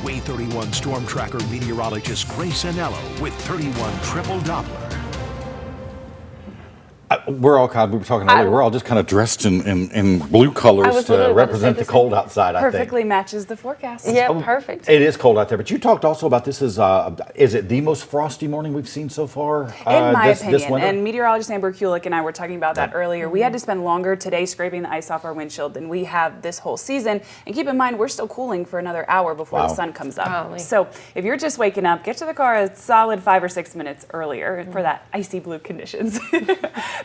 Way 31 Storm Tracker meteorologist Grace Anello with 31 Triple Doppler. We're all we were talking earlier, we're all just kind of dressed in blue colors to represent the cold outside, I think. Perfectly matches the forecast. Yeah, perfect. It is cold out there, but you talked also about this is it the most frosty morning we've seen so far? In my this opinion, winter? and meteorologist Amber Kulik and I were talking about that earlier. We had to spend longer today scraping the ice off our windshield than we have this whole season. And keep in mind, we're still cooling for another hour before the sun comes up. Golly. So if you're just waking up, get to the car a solid 5 or 6 minutes earlier for that icy blue conditions.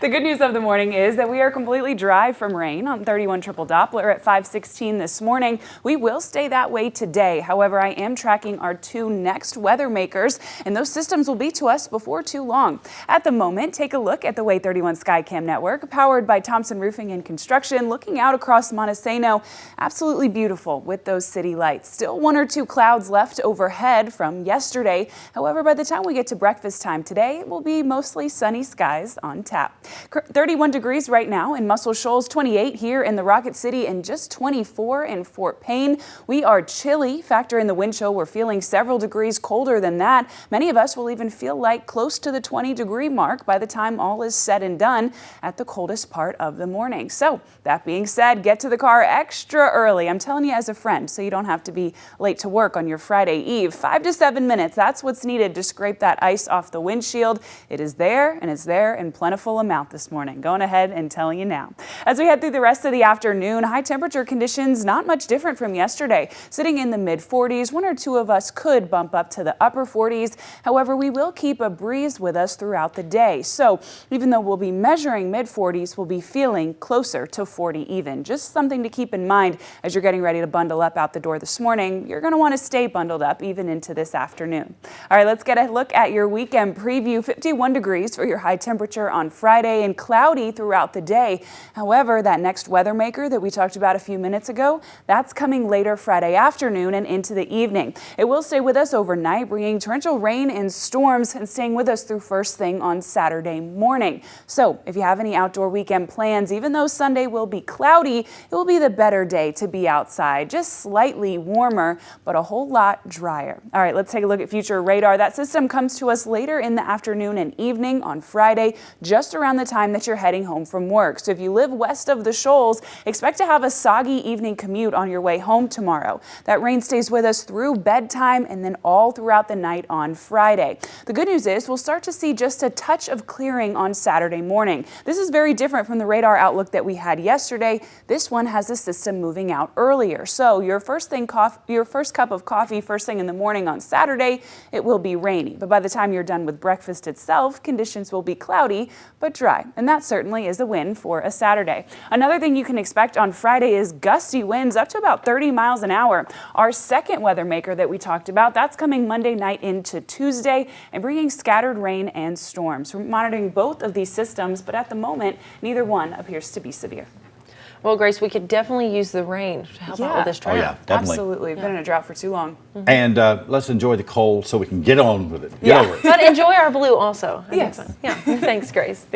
The good news of the morning is that we are completely dry from rain on 31 Triple Doppler at 5:16 this morning. We will stay that way today. However, I am tracking our 2 next weather makers, and those systems will be to us before too long. At the moment, take a look at the Way 31 Skycam network, powered by Thompson Roofing and Construction, looking out across Montesano. Absolutely beautiful with those city lights. Still 1 or 2 clouds left overhead from yesterday. However, by the time we get to breakfast time today, it will be mostly sunny skies on tap. 31 degrees right now in Muscle Shoals, 28 here in the Rocket City, and just 24 in Fort Payne. We are chilly. Factor in the wind chill, we're feeling several degrees colder than that. Many of us will even feel like close to the 20-degree mark by the time all is said and done at the coldest part of the morning. So that being said, get to the car extra early. I'm telling you as a friend, so you don't have to be late to work on your Friday Eve. 5 to 7 minutes, that's what's needed to scrape that ice off the windshield. It is there, and it's there in plentiful amount this morning. Going ahead and telling you now. As we head through the rest of the afternoon, high temperature conditions not much different from yesterday. Sitting in the mid 40s, 1 or 2 of us could bump up to the upper 40s. However, we will keep a breeze with us throughout the day. So even though we'll be measuring mid 40s, we'll be feeling closer to 40 even. Just something to keep in mind as you're getting ready to bundle up out the door this morning. You're going to want to stay bundled up even into this afternoon. All right, let's get a look at your weekend preview. 51 degrees for your high temperature on Friday and cloudy throughout the day. However, that next weather maker that we talked about a few minutes ago, that's coming later Friday afternoon and into the evening. It will stay with us overnight, bringing torrential rain and storms and staying with us through first thing on Saturday morning. So if you have any outdoor weekend plans, even though Sunday will be cloudy, it will be the better day to be outside. Just slightly warmer, but a whole lot drier. All right, let's take a look at future radar. That system comes to us later in the afternoon and evening on Friday, just around the time that you're heading home from work. So if you live west of the Shoals, expect to have a soggy evening commute on your way home tomorrow. That rain stays with us through bedtime and then all throughout the night on Friday. The good news is we'll start to see just a touch of clearing on Saturday morning. This is very different from the radar outlook that we had yesterday. This one has the system moving out earlier. So your first cup of coffee first thing in the morning on Saturday, it will be rainy. But by the time you're done with breakfast itself, conditions will be cloudy but dry. And that certainly is a win for a Saturday. Another thing you can expect on Friday is gusty winds up to about 30 miles an hour. Our second weather maker that we talked about, that's coming Monday night into Tuesday and bringing scattered rain and storms. We're monitoring both of these systems, but at the moment, neither one appears to be severe. Well, Grace, we could definitely use the rain to help out with this drought. Oh, yeah, definitely. Absolutely. We've been in a drought for too long. And let's enjoy the cold so we can get on with it. Get over it. But enjoy our blue also. I think Yes. so. Yeah. Thanks, Grace.